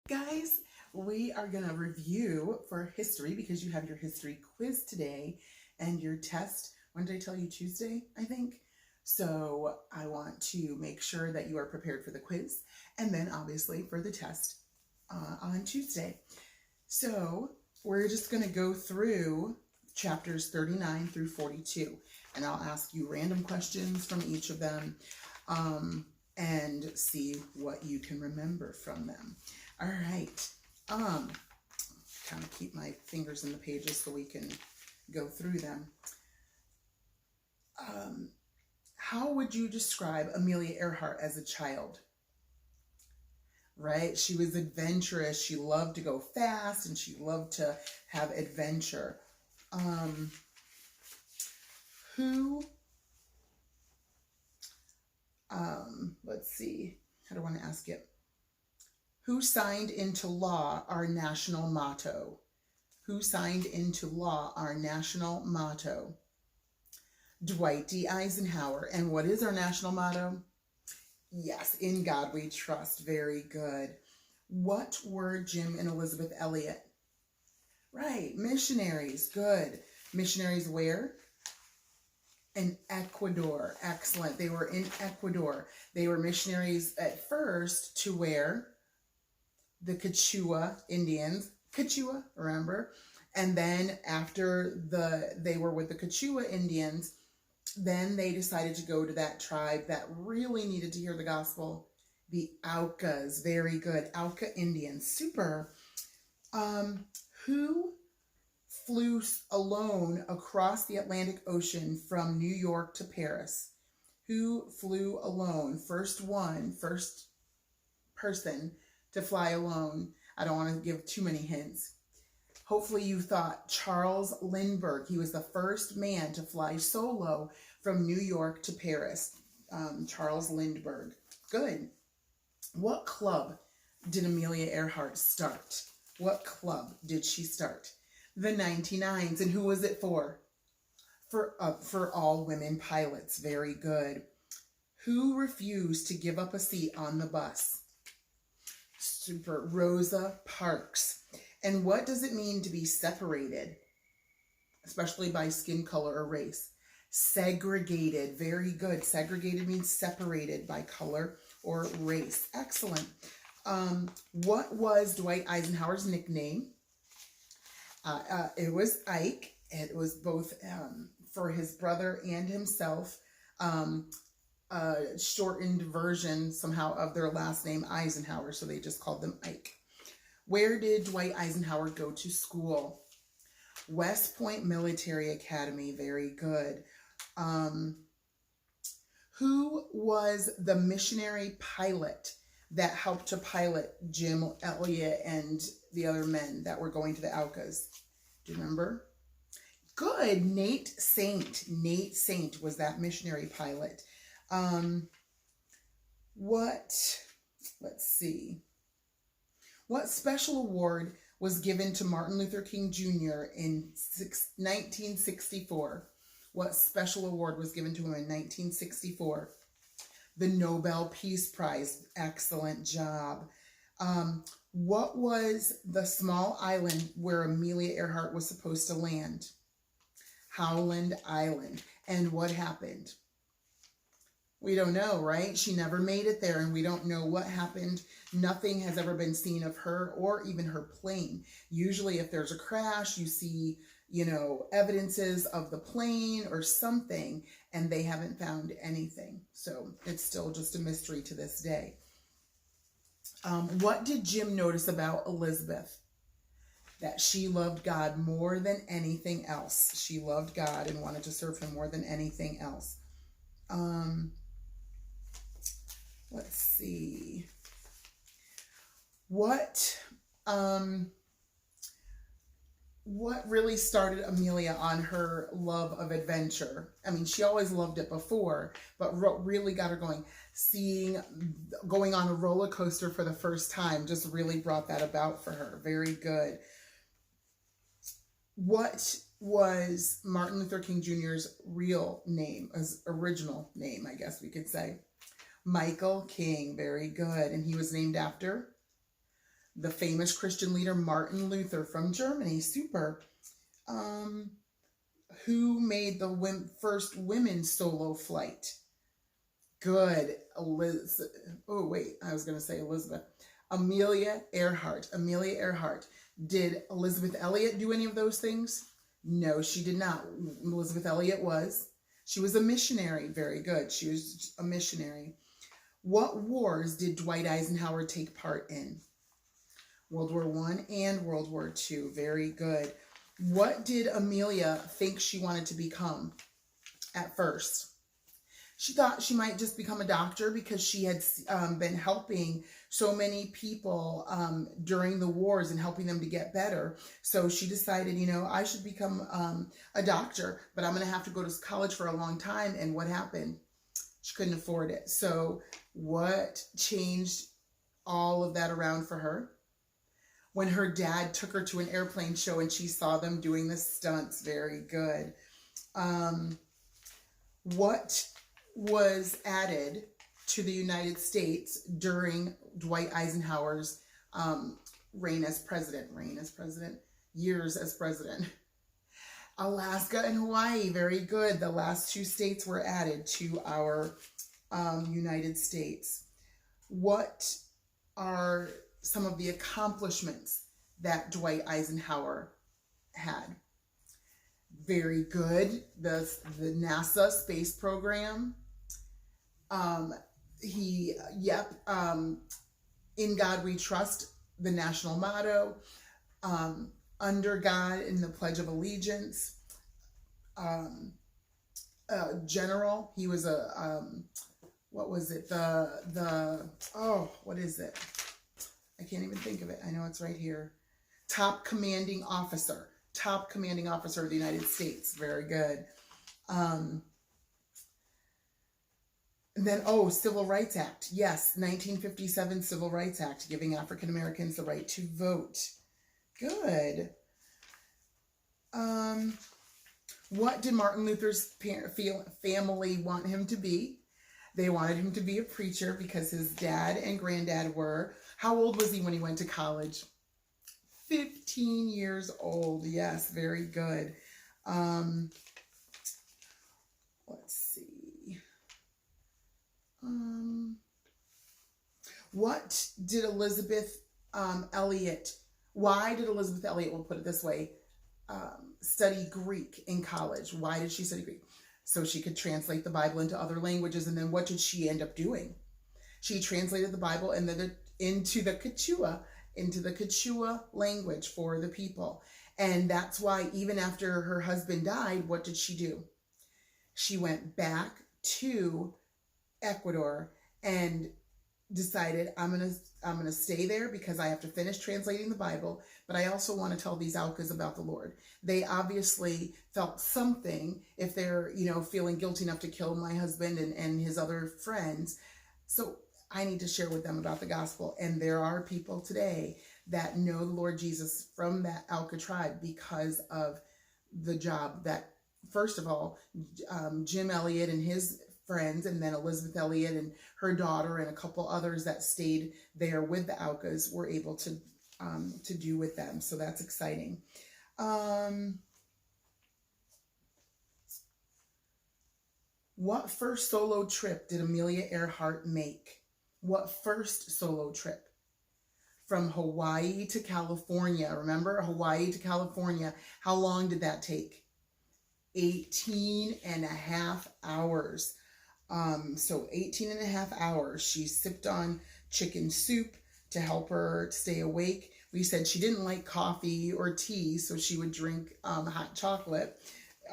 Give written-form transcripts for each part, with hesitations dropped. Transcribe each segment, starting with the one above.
Guys, we are going to review for history because you have your history quiz today and your test. When did I tell you? Tuesday, I think. So I want to make sure that you are prepared for the quiz and then obviously for the test on Tuesday. So we're just going to go through chapters 39 through 42, and I'll ask you random questions from each of them and see what you can remember from them. All right. Kind of keep my fingers in the pages so we can go through them. How would you describe Amelia Earhart as a child? Right? She was adventurous. She loved to go fast and she loved to have adventure. Let's see. How do I want to ask it? Who signed into law our national motto? Who signed into law our national motto? Dwight D. Eisenhower. And what is our national motto? Yes, in God we trust. Very good. What were Jim and Elizabeth Elliot? Right, missionaries. Good. Missionaries where? In Ecuador. Excellent. They were in Ecuador. They were missionaries at first to where? The Quechua Indians. Quechua, remember? And then after they were with the Quechua Indians, then they decided to go to that tribe that really needed to hear the gospel. The Aucas. Very good. Auca Indians. Super. Who flew alone across the Atlantic Ocean from New York to Paris? Who flew alone? First person to fly alone. I don't want to give too many hints. Hopefully you thought Charles Lindbergh. He was the first man to fly solo from New York to Paris. Charles Lindbergh. Good. What club did Amelia Earhart start? What club did she start? The 99s. And who was it for? For all women pilots. Very good. Who refused to give up a seat on the bus? Super. Rosa Parks. And what does it mean to be separated, especially by skin color or race? Segregated. Very good. Segregated means separated by color or race. Excellent. What was Dwight Eisenhower's nickname? It was Ike. It was both for his brother and himself. Shortened version somehow of their last name, Eisenhower, so they just called them Ike. Where did Dwight Eisenhower go to school? West Point Military Academy. Very good. Who was the missionary pilot that helped to pilot Jim Elliot and the other men that were going to the Aucas? Do you remember? Good. Nate Saint. Nate Saint was that missionary pilot. Let's see. What special award was given to Martin Luther King Jr. in 1964? What special award was given to him in 1964? The Nobel Peace Prize. Excellent job. What was the small island where Amelia Earhart was supposed to land? Howland Island. And what happened? We don't know, right? She never made it there, and we don't know what happened. Nothing has ever been seen of her or even her plane. Usually if there's a crash, you see, evidences of the plane or something, and they haven't found anything. So it's still just a mystery to this day. What did Jim notice about Elizabeth? That she loved God more than anything else. She loved God and wanted to serve him more than anything else. Let's see. What really started Amelia on her love of adventure? I mean, she always loved it before, but what really got her going? Going on a roller coaster for the first time just really brought that about for her. Very good. What was Martin Luther King Jr.'s real name, his original name, I guess we could say? Michael King. Very good. And he was named after The famous Christian leader Martin Luther from Germany. Super. Who made the first women's solo flight? Good. Elizabeth. Amelia Earhart. Amelia Earhart. Did Elizabeth Elliot do any of those things? No, she did not. Elizabeth Elliot was. She was a missionary. Very good. She was a missionary. What wars did Dwight Eisenhower take part in? World War I and World War II. Very good. What did Amelia think she wanted to become at first? She thought she might just become a doctor because she had been helping so many people during the wars and helping them to get better. So she decided, I should become a doctor, but I'm going to have to go to college for a long time. And what happened? She couldn't afford it. So what changed all of that around for her? When her dad took her to an airplane show and she saw them doing the stunts. Very good. What was added to the United States during Dwight Eisenhower's reign as president? Years as president. Alaska and Hawaii. Very good. The last two states were added to our United States. What are some of the accomplishments that Dwight Eisenhower had? Very good. The NASA space program. In God We Trust, the national motto. Under God in the Pledge of Allegiance. General. He was what is it? I can't even think of it. I know it's right here. Top commanding officer of the United States. Very good. And then, Civil Rights Act. Yes, 1957 Civil Rights Act, giving African Americans the right to vote. Good. What did Martin Luther's family want him to be? They wanted him to be a preacher because his dad and granddad were. How old was he when he went to college? 15 years old. Yes, very good. Let's see. What did Elizabeth Elliot, why did Elizabeth Elliot, we'll put it this way, study Greek in college? Why did she study Greek? So she could translate the Bible into other languages. And then what did she end up doing? She translated the Bible and then into the Quechua language for the people. And that's why even after her husband died, what did she do? She went back to Ecuador and decided, I'm gonna stay there because I have to finish translating the Bible, but I also want to tell these Aucas about the Lord. They obviously felt something if they're, feeling guilty enough to kill my husband and his other friends. So I need to share with them about the gospel. And there are people today that know the Lord Jesus from that Auca tribe because of the job that, first of all, Jim Elliot and his friends, and then Elizabeth Elliot and her daughter and a couple others that stayed there with the Aucas were able to do with them. So that's exciting. What first solo trip did Amelia Earhart make? What first solo trip? From Hawaii to California. Remember, Hawaii to California. How long did that take? 18 and a half hours. So 18 and a half hours. She sipped on chicken soup to help her stay awake. We said she didn't like coffee or tea, so she would drink hot chocolate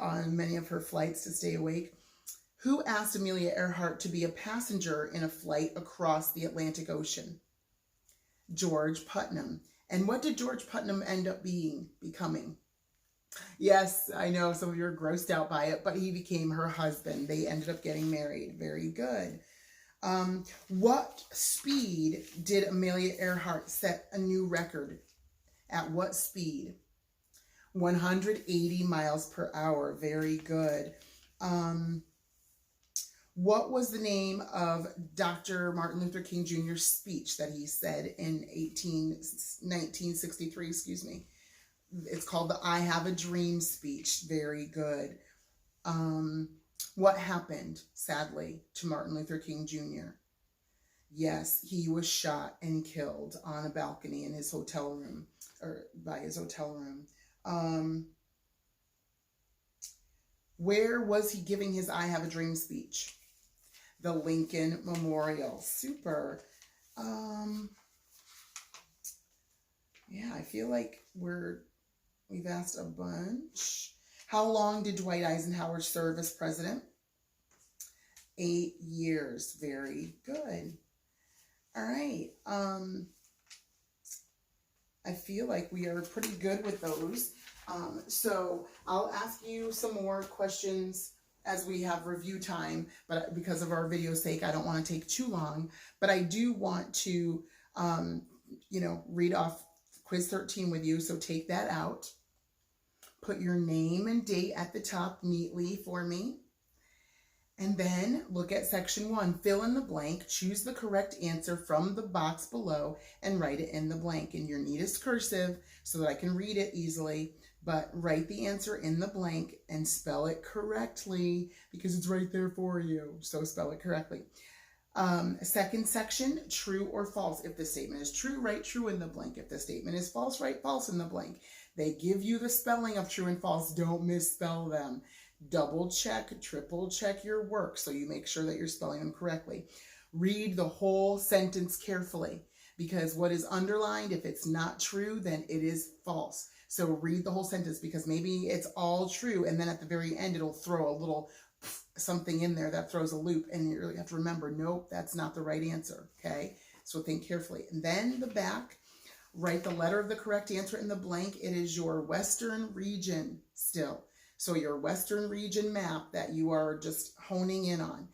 on many of her flights to stay awake. Who asked Amelia Earhart to be a passenger in a flight across the Atlantic Ocean? George Putnam. And what did George Putnam end up becoming? Yes, I know some of you are grossed out by it, but he became her husband. They ended up getting married. Very good. What speed did Amelia Earhart set a new record? At what speed? 180 miles per hour. Very good. What was the name of Dr. Martin Luther King Jr.'s speech that he said in 1963, excuse me? It's called the I Have a Dream speech. Very good. What happened, sadly, to Martin Luther King Jr.? Yes, he was shot and killed on a balcony in his hotel room, or by his hotel room. Where was he giving his I Have a Dream speech? The Lincoln Memorial. Super. Yeah, I feel like we've asked a bunch. How long did Dwight Eisenhower serve as president? 8 years. Very good. All right. I feel like we are pretty good with those. So I'll ask you some more questions as we have review time, but because of our video's sake, I don't want to take too long, but I do want to, read off quiz 13 with you. So take that out, put your name and date at the top neatly for me. And then look at section 1, fill in the blank, choose the correct answer from the box below and write it in the blank in your neatest cursive so that I can read it easily, but write the answer in the blank and spell it correctly because it's right there for you. So spell it correctly. Second section, true or false. If the statement is true, write true in the blank. If the statement is false, write false in the blank. They give you the spelling of true and false. Don't misspell them. Double check, triple check your work so you make sure that you're spelling them correctly. Read the whole sentence carefully because what is underlined, if it's not true, then it is false. So read the whole sentence because maybe it's all true and then at the very end it'll throw a little something in there that throws a loop and you really have to remember, nope, that's not the right answer, okay? So think carefully. And then the back, write the letter of the correct answer in the blank. It is your Western region still. So your Western region map that you are just honing in on.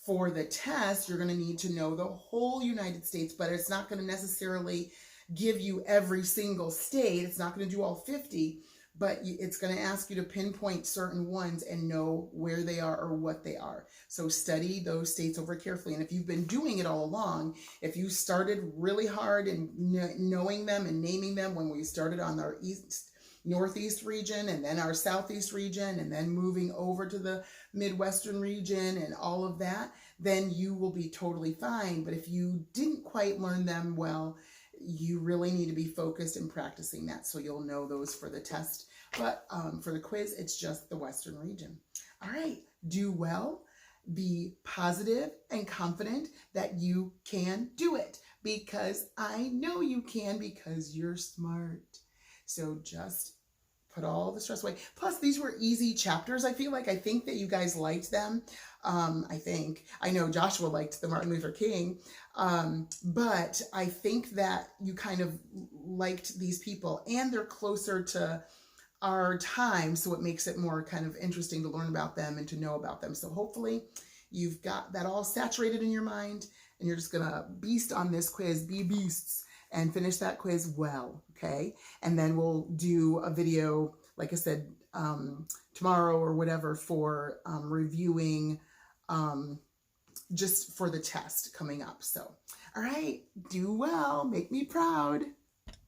For the test, you're going to need to know the whole United States, but it's not going to necessarily give you every single state. It's not going to do all 50, but it's going to ask you to pinpoint certain ones and know where they are or what they are. So study those states over carefully. And if you've been doing it all along, if you started really hard in knowing them and naming them when we started on our Northeast region and then our Southeast region and then moving over to the Midwestern region and all of that, then you will be totally fine. But if you didn't quite learn them well, you really need to be focused in practicing that so you'll know those for the test. But for the quiz, it's just the Western region. All right, do well, be positive and confident that you can do it because I know you can because you're smart. So just put all the stress away. Plus, these were easy chapters. I think that you guys liked them. I know Joshua liked the Martin Luther King, but I think that you kind of liked these people and they're closer to our time. So it makes it more kind of interesting to learn about them and to know about them. So hopefully you've got that all saturated in your mind and you're just going to beast on this quiz, be beasts, and finish that quiz well, okay? And then we'll do a video, like I said, tomorrow or whatever for reviewing just for the test coming up. So, all right, do well, make me proud.